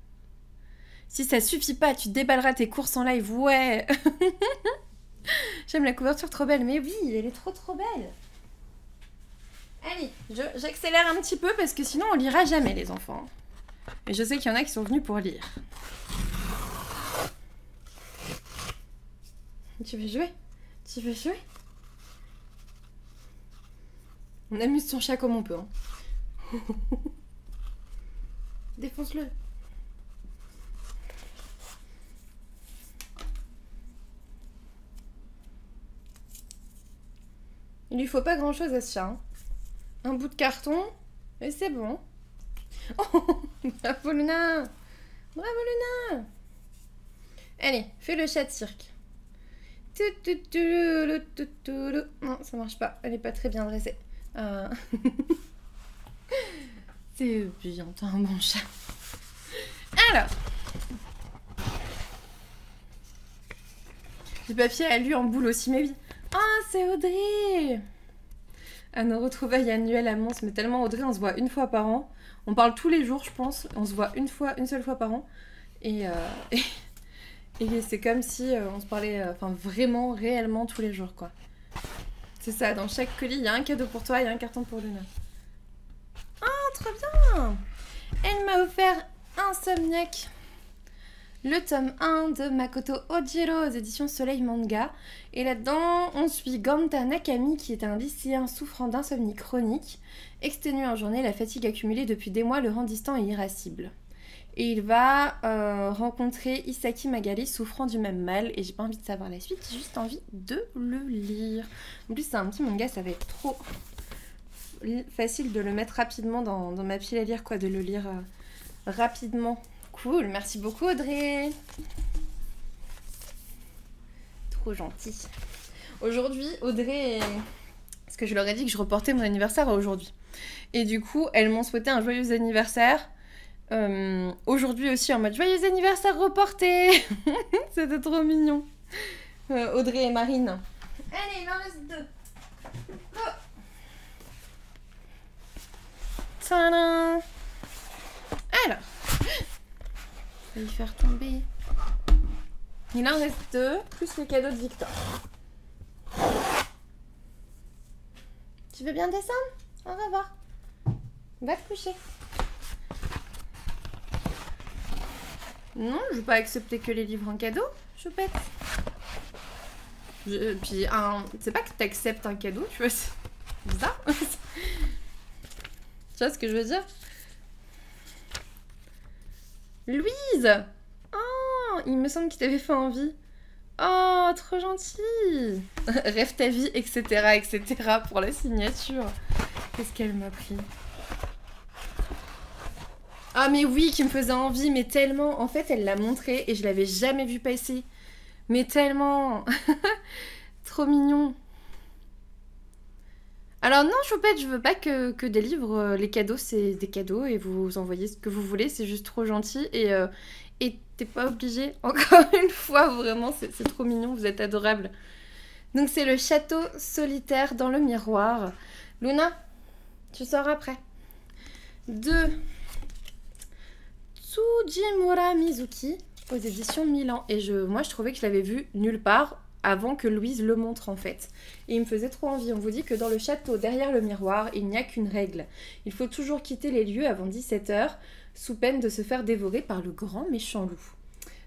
Si ça suffit pas, tu déballeras tes courses en live. Ouais. J'aime la couverture, trop belle. Mais oui, elle est trop trop belle. Allez, j'accélère un petit peu parce que sinon on lira jamais, les enfants. Et je sais qu'il y en a qui sont venus pour lire. Tu veux jouer? Tu veux jouer? On amuse son chat comme on peut. Hein. Défonce-le. Il lui faut pas grand chose à ce chat. Hein. Un bout de carton et c'est bon. Oh, bravo Luna! Bravo Luna! Allez, fais le chat de cirque. Non, ça marche pas. Elle est pas très bien dressée. C'est bien, t'as un bon chat. Alors. Du papier à lui en boule aussi, mais oui. Ah, c'est Audrey! À nos retrouvailles annuelles à Mons, mais tellement Audrey, on se voit une fois par an. On parle tous les jours, je pense. On se voit une seule fois par an. Et c'est comme si on se parlait vraiment, réellement tous les jours, quoi. C'est ça, dans chaque colis, il y a un cadeau pour toi et un carton pour Luna. Ah, trop bien! Elle m'a offert Insomniac, le tome 1 de Makoto Ojiro aux éditions Soleil Manga. Et là-dedans, on suit Ganta Nakami, qui est un lycéen souffrant d'insomnie chronique. Exténué en journée, la fatigue accumulée depuis des mois le rend distant et irascible. Et il va rencontrer Isaki Magali, souffrant du même mal. Et j'ai pas envie de savoir la suite, j'ai juste envie de le lire. En plus, c'est un petit manga, ça va être trop facile de le mettre rapidement dans ma pile à lire, quoi, de le lire rapidement. Cool, merci beaucoup Audrey. Trop gentil. Aujourd'hui, Audrey, parce que je leur ai dit que je reportais mon anniversaire à aujourd'hui. Et du coup, elles m'ont souhaité un joyeux anniversaire. Aujourd'hui aussi en mode joyeux anniversaire reporté. C'était trop mignon. Audrey et Marine. Allez, il en reste 2. Oh. Tadam. Alors, je vais y faire tomber. Il en reste 2, plus les cadeaux de Victor. Tu veux bien descendre? Au revoir. Va te coucher. Non, je veux pas accepter que les livres en cadeau, choupette. Puis, c'est pas que t'acceptes un cadeau, tu vois, c'est bizarre. Tu vois ce que je veux dire? Louise! Oh, il me semble qu'il t'avait fait envie. Oh, trop gentil! Rêve ta vie, etc., etc. pour la signature. Qu'est-ce qu'elle m'a pris? Ah mais oui, qui me faisait envie, mais tellement. En fait, elle l'a montré et je l'avais jamais vu passer. Mais tellement. Trop mignon. Alors non, choupette, je veux pas que des livres, les cadeaux, c'est des cadeaux et vous envoyez ce que vous voulez, c'est juste trop gentil et t'es pas obligé. Encore une fois, vraiment, c'est trop mignon, vous êtes adorables. Donc c'est le château solitaire dans le miroir. Luna, tu sors après. 2. Tsujimura Mizuki aux éditions Milan. Et moi, je trouvais que je l'avais vu nulle part avant que Louise le montre, en fait. Et il me faisait trop envie. On vous dit que dans le château, derrière le miroir, il n'y a qu'une règle. Il faut toujours quitter les lieux avant 17h, sous peine de se faire dévorer par le grand méchant loup.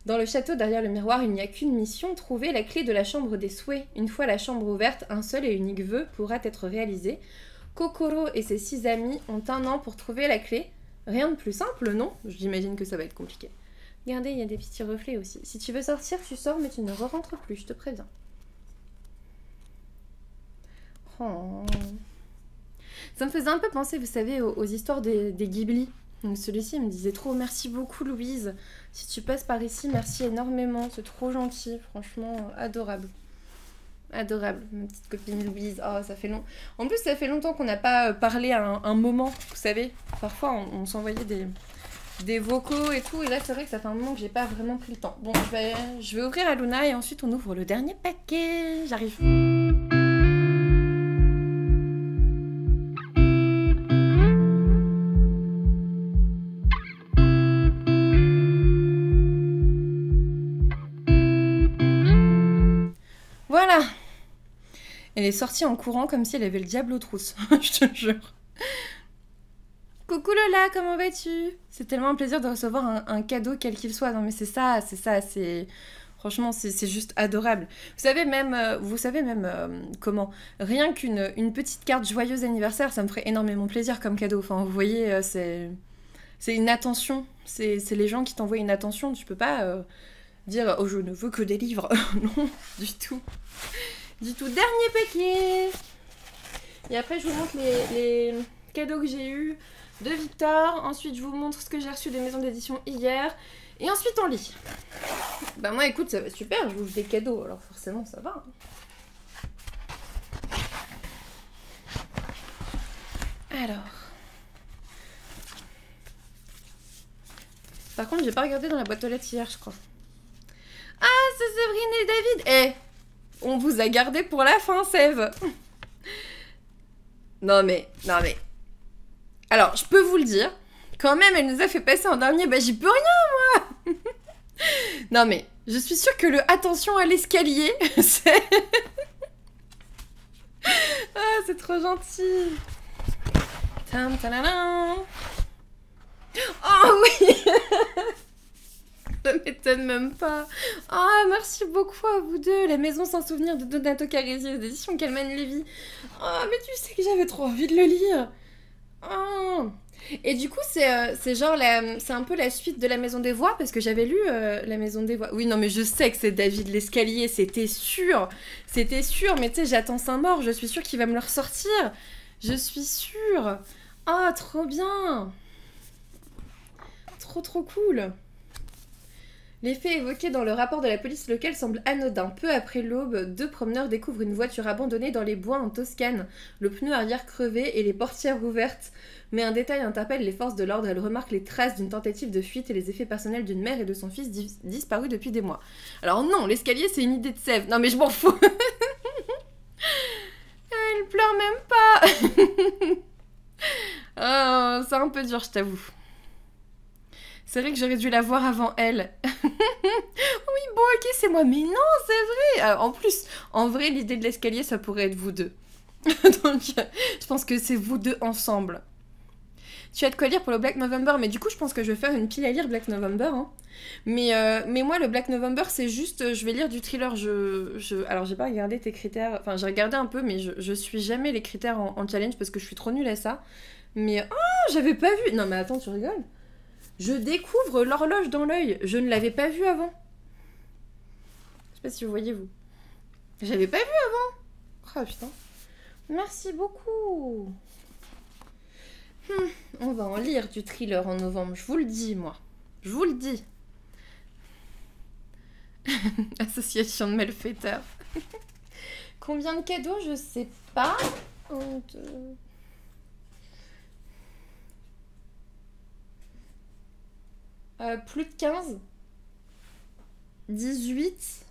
Dans le château, derrière le miroir, il n'y a qu'une mission, trouver la clé de la chambre des souhaits. Une fois la chambre ouverte, un seul et unique vœu pourra être réalisé. Kokoro et ses 6 amis ont 1 an pour trouver la clé. Rien de plus simple, non? J'imagine que ça va être compliqué. Regardez, il y a des petits reflets aussi. Si tu veux sortir, tu sors, mais tu ne re-rentres plus, je te préviens. Oh. Ça me faisait un peu penser, vous savez, aux histoires des Ghibli. Donc celui-ci me disait trop, merci beaucoup Louise. Si tu passes par ici, merci énormément. C'est trop gentil, franchement, adorable. Adorable, ma petite copine Louise. Oh, ça fait long. En plus, ça fait longtemps qu'on n'a pas parlé à un moment, vous savez. Parfois, on s'envoyait des vocaux et tout. Et là, c'est vrai que ça fait un moment que j'ai pas vraiment pris le temps. Bon, je vais ouvrir à Luna et ensuite on ouvre le dernier paquet. J'arrive. Voilà. Elle est sortie en courant comme si elle avait le diable aux trousses. Je te jure. Coucou Lola, comment vas-tu? C'est tellement un plaisir de recevoir un cadeau quel qu'il soit. Non mais c'est ça, c'est... Franchement, c'est juste adorable. Vous savez même comment, rien qu'une petite carte joyeux anniversaire, ça me ferait énormément plaisir comme cadeau. Enfin, vous voyez, c'est une attention. C'est les gens qui t'envoient une attention. Tu peux pas dire « Oh, je ne veux que des livres ». Non, du tout. Du tout. Dernier paquet. Et après, je vous montre les cadeaux que j'ai eus de Victor. Ensuite, je vous montre ce que j'ai reçu des maisons d'édition hier. Et ensuite, on lit. Bah moi, écoute, ça va super. Je vous fais des cadeaux, alors forcément, ça va. Alors. Par contre, j'ai pas regardé dans la boîte aux lettres hier, je crois. Ah, c'est Séverine et David. On vous a gardé pour la fin, Sève. Non mais... Alors, je peux vous le dire. Quand même, elle nous a fait passer en dernier. Bah, j'y peux rien, moi. Non mais, je suis sûre que le attention à l'escalier, c'est... Ah, c'est trop gentil. Tam, tadadam. Oh oui. Ça m'étonne même pas. Ah, merci beaucoup à vous deux. La maison sans souvenir de Donato Carresi, d'édition Calman Levy. Ah, mais tu sais que j'avais trop envie de le lire. Oh. Et du coup, c'est genre, c'est un peu la suite de La Maison des Voix, parce que j'avais lu La Maison des Voix. Oui, non, mais je sais que c'est David Lescalier, c'était sûr. C'était sûr, mais tu sais, j'attends Saint-Maur, je suis sûre qu'il va me le ressortir. Je suis sûre. Ah, trop bien. Trop cool. Les faits évoqués dans le rapport de la police locale semblent anodins. Peu après l'aube, deux promeneurs découvrent une voiture abandonnée dans les bois en Toscane, le pneu arrière crevé et les portières ouvertes. Mais un détail interpelle les forces de l'ordre. Elles remarquent les traces d'une tentative de fuite et les effets personnels d'une mère et de son fils disparus depuis des mois. Alors non, l'escalier c'est une idée de Sèvres. Non mais je m'en fous. Elle pleure même pas. Oh, c'est un peu dur, je t'avoue. C'est vrai que j'aurais dû la voir avant elle. Oui, bon, ok, c'est moi. Mais non, c'est vrai. En vrai, l'idée de l'escalier, ça pourrait être vous deux. Donc, je pense que c'est vous deux ensemble. Tu as de quoi lire pour le Black November, mais du coup, je pense que je vais faire une pile à lire Black November. Hein. Mais moi, le Black November, c'est juste, je vais lire du thriller. Alors, j'ai pas regardé tes critères. Enfin, j'ai regardé un peu, mais je suis jamais les critères en challenge parce que je suis trop nulle à ça. Mais, oh, j'avais pas vu. Non, mais attends, tu rigoles? Je découvre l'horloge dans l'œil. Je ne l'avais pas vue avant. Je sais pas si vous voyez, vous. J'avais pas vu avant. Oh putain. Merci beaucoup. On va en lire du thriller en novembre. Je vous le dis, moi. Je vous le dis. Association de malfaiteurs. Combien de cadeaux? Je sais pas. 1, 2... plus de 15, 18,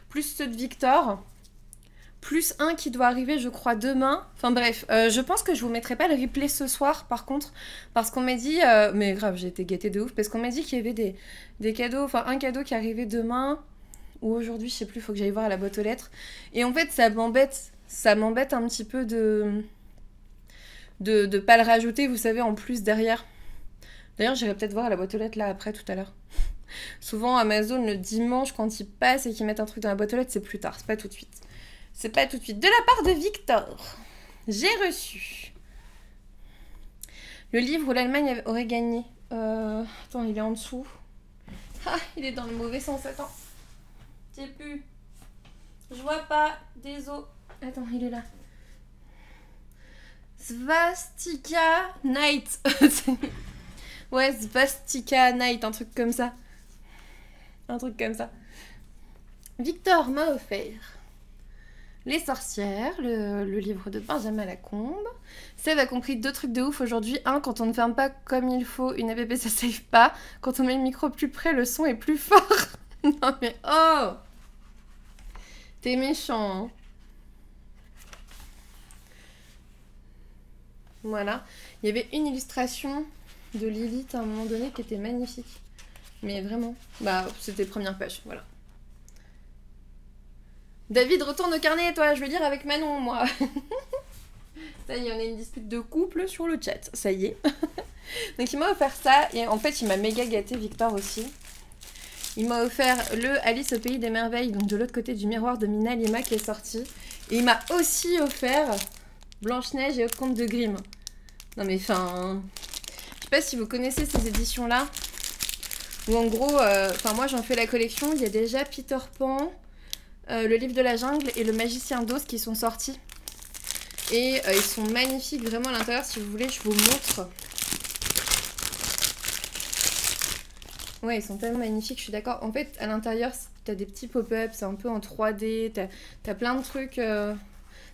plus ceux de Victor, plus un qui doit arriver, je crois, demain. Enfin bref, je pense que je vous mettrai pas le replay ce soir, par contre, parce qu'on m'a dit... mais grave, j'ai été gâtée de ouf, parce qu'on m'a dit qu'il y avait des cadeaux, enfin un cadeau qui arrivait demain, ou aujourd'hui, je sais plus, faut que j'aille voir à la boîte aux lettres. Et en fait, ça m'embête un petit peu de pas le rajouter, vous savez, en plus derrière. D'ailleurs, j'irai peut-être voir à la boîte aux lettres là après, tout à l'heure. Souvent, Amazon, le dimanche, quand ils passent et qu'ils mettent un truc dans la boîte aux lettres, c'est plus tard, c'est pas tout de suite. C'est pas tout de suite. De la part de Victor, j'ai reçu le livre où l'Allemagne aurait gagné. Attends, il est en dessous. Ah, il est dans le mauvais sens, attends. J'ai plus. Je vois pas. Désolé. Attends, il est là. Svastika Night. Ouais, Svastika Night, un truc comme ça. Un truc comme ça. Victor m'a offert Les Sorcières, le livre de Benjamin Lacombe. Sève a compris 2 trucs de ouf aujourd'hui. 1, quand on ne ferme pas comme il faut, une app ça save pas. Quand on met le micro plus près, le son est plus fort. Non mais oh, t'es méchant. Hein. Voilà. Il y avait une illustration de Lilith à un moment donné qui était magnifique. Mais vraiment, bah c'était première page, voilà. David, retourne au carnet, toi, je vais lire avec Manon, moi. Ça y est, on a une dispute de couple sur le chat, ça y est. Donc il m'a offert ça, et en fait il m'a méga gâté, Victor aussi. Il m'a offert le Alice au pays des merveilles, donc de l'autre côté du miroir de Mina Lima qui est sorti. Et il m'a aussi offert Blanche-Neige et Autres Contes de Grimm. Non mais enfin... Je sais pas si vous connaissez ces éditions-là. Où en gros, moi j'en fais la collection, il y a déjà Peter Pan, le livre de la jungle et le magicien d'Oz qui sont sortis. Et ils sont magnifiques vraiment à l'intérieur, si vous voulez je vous montre. Ouais, ils sont tellement magnifiques, je suis d'accord. En fait, à l'intérieur, t'as des petits pop-up, c'est un peu en 3D, t'as plein de trucs.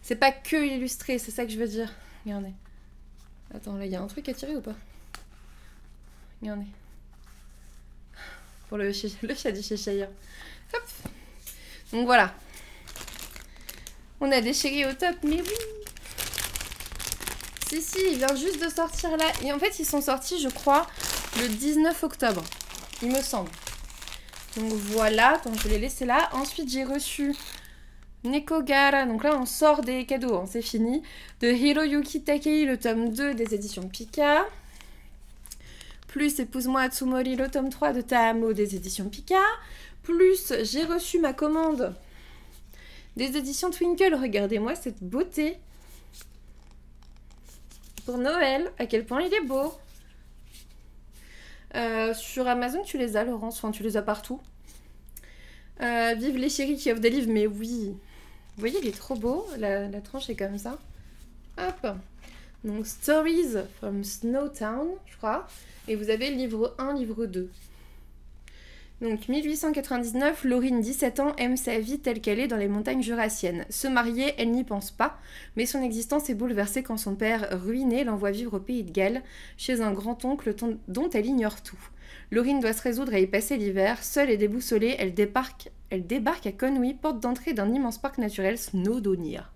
C'est pas que illustré, c'est ça que je veux dire. Regardez. Attends, là, il y a un truc à tirer ou pas? Regardez. Pour le chat du Cheshire. Hop. Donc voilà. On a des chéris au top, mais oui. Si, il vient juste de sortir là. Et en fait, ils sont sortis, je crois, le 19 octobre. Il me semble. Donc voilà, attends, je vais les laisser là. Ensuite, j'ai reçu Nekogara. Donc là, on sort des cadeaux, hein, c'est fini. De Hiroyuki Takei, le tome 2 des éditions Pika. Plus Épouse-moi Atsumori, le tome 3 de Taamo des éditions Pika. Plus, j'ai reçu ma commande des éditions Twinkle. Regardez-moi cette beauté. Pour Noël, à quel point il est beau. Sur Amazon, tu les as, Laurence. Enfin, tu les as partout. Vive les chéris qui offrent des livres, mais oui. Vous voyez, il est trop beau. La tranche est comme ça. Hop. Donc, Stories from Snowtown, je crois. Et vous avez livre 1, livre 2. Donc, 1899, Laurine, 17 ans, aime sa vie telle qu'elle est dans les montagnes jurassiennes. Se marier, elle n'y pense pas, mais son existence est bouleversée quand son père, ruiné, l'envoie vivre au pays de Galles, chez un grand-oncle dont elle ignore tout. Laurine doit se résoudre à y passer l'hiver. Seule et déboussolée, elle débarque à Conwy, porte d'entrée d'un immense parc naturel, Snowdonia.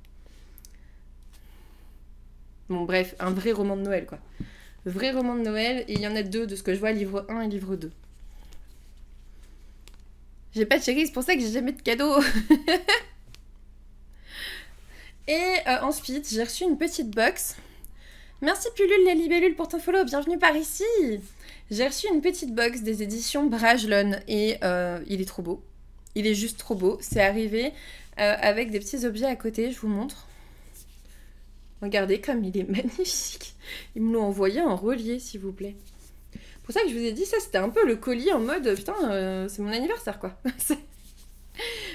Bon, bref, un vrai roman de Noël, quoi. Vrai roman de Noël, et il y en a 2 de ce que je vois, livre 1 et livre 2. J'ai pas de chérie, c'est pour ça que j'ai jamais de cadeau. Et ensuite, j'ai reçu une petite box. Merci Pullule la libellule pour ton follow, bienvenue par ici. J'ai reçu une petite box des éditions Brajlon et il est trop beau. Il est juste trop beau. C'est arrivé avec des petits objets à côté, je vous montre. Regardez comme il est magnifique. Ils me l'ont envoyé en relié, s'il vous plaît. C'est pour ça que je vous ai dit, ça c'était un peu le colis en mode, putain, c'est mon anniversaire quoi.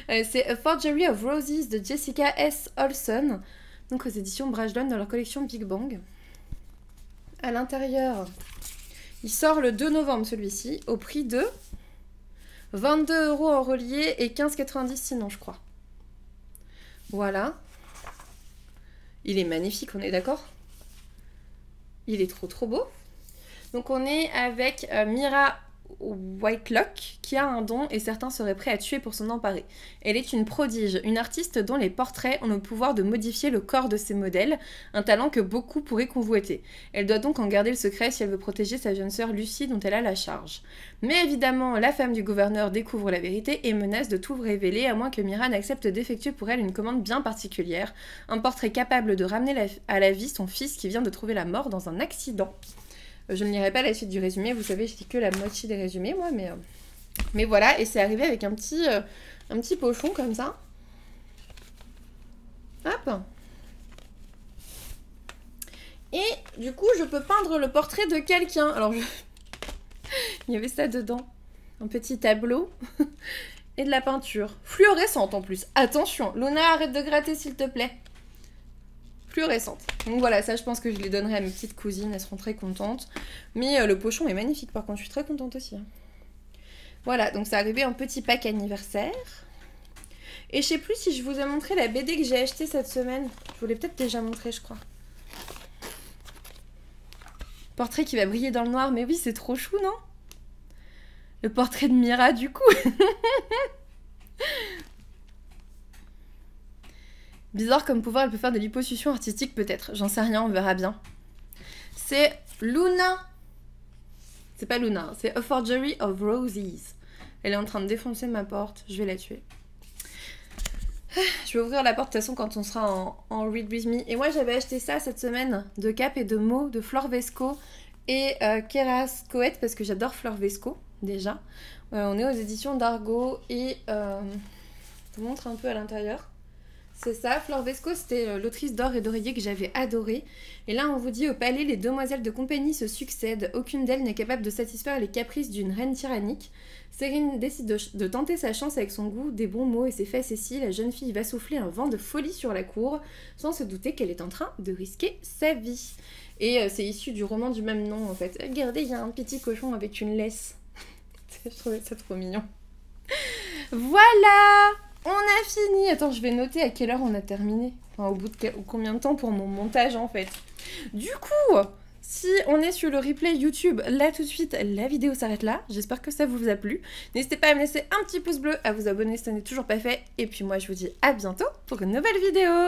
C'est A Forgery of Roses de Jessica S. Olson, donc aux éditions Brajlon dans leur collection Big Bang. À l'intérieur, il sort le 2 novembre celui-ci, au prix de 22 € en relié et 15,90 sinon, je crois. Voilà. Il est magnifique, on est d'accord? Il est trop beau. Donc on est avec Mira Whitelock qui a un don et certains seraient prêts à tuer pour s'en emparer. Elle est une prodige, une artiste dont les portraits ont le pouvoir de modifier le corps de ses modèles, un talent que beaucoup pourraient convoiter. Elle doit donc en garder le secret si elle veut protéger sa jeune sœur Lucie dont elle a la charge. Mais évidemment, la femme du gouverneur découvre la vérité et menace de tout révéler à moins que Mira n'accepte d'effectuer pour elle une commande bien particulière, un portrait capable de ramener à la vie son fils qui vient de trouver la mort dans un accident. Je ne lirai pas la suite du résumé, vous savez, je lis que la moitié des résumés, moi, mais voilà, et c'est arrivé avec un petit pochon comme ça. Hop. Et du coup, je peux peindre le portrait de quelqu'un. Alors, il y avait ça dedans. Un petit tableau et de la peinture. Fluorescente en plus. Attention, Luna, arrête de gratter s'il te plaît. Fluorescente. Donc voilà, ça je pense que je les donnerai à mes petites cousines, elles seront très contentes. Mais le pochon est magnifique par contre, je suis très contente aussi. Hein. Voilà, donc c'est arrivé en petit pack anniversaire. Et je sais plus si je vous ai montré la BD que j'ai achetée cette semaine. Je vous l'ai peut-être déjà montré, je crois. Portrait qui va briller dans le noir, mais oui, c'est trop chou, non? Le portrait de Mira, du coup. Bizarre comme pouvoir, elle peut faire de l'hyposuction artistique peut-être. J'en sais rien, on verra bien. C'est Luna. C'est pas Luna, c'est A Forgery of Roses. Elle est en train de défoncer ma porte, je vais la tuer. Je vais ouvrir la porte de toute façon quand on sera en Read With Me. Et moi j'avais acheté ça cette semaine, de Cap et de Mo, de Flore Vesco et Keras Coët, parce que j'adore Flore Vesco déjà. On est aux éditions d'Argo et je vous montre un peu à l'intérieur. C'est ça, Flore Vesco, c'était l'autrice d'Or et d'Oreiller que j'avais adorée. Et là, on vous dit, au palais, les demoiselles de compagnie se succèdent. Aucune d'elles n'est capable de satisfaire les caprices d'une reine tyrannique. Cérine décide de tenter sa chance avec son goût, des bons mots et ses facéties. La jeune fille va souffler un vent de folie sur la cour, sans se douter qu'elle est en train de risquer sa vie. Et c'est issu du roman du même nom, en fait. Regardez, il y a un petit cochon avec une laisse. Je trouvais ça trop mignon. Voilà! On a fini. Attends, je vais noter à quelle heure on a terminé. Enfin, au bout de combien de temps pour mon montage, en fait. Du coup, si on est sur le replay YouTube, là tout de suite, la vidéo s'arrête là. J'espère que ça vous a plu. N'hésitez pas à me laisser un petit pouce bleu, à vous abonner si ce n'est toujours pas fait. Et puis moi, je vous dis à bientôt pour une nouvelle vidéo.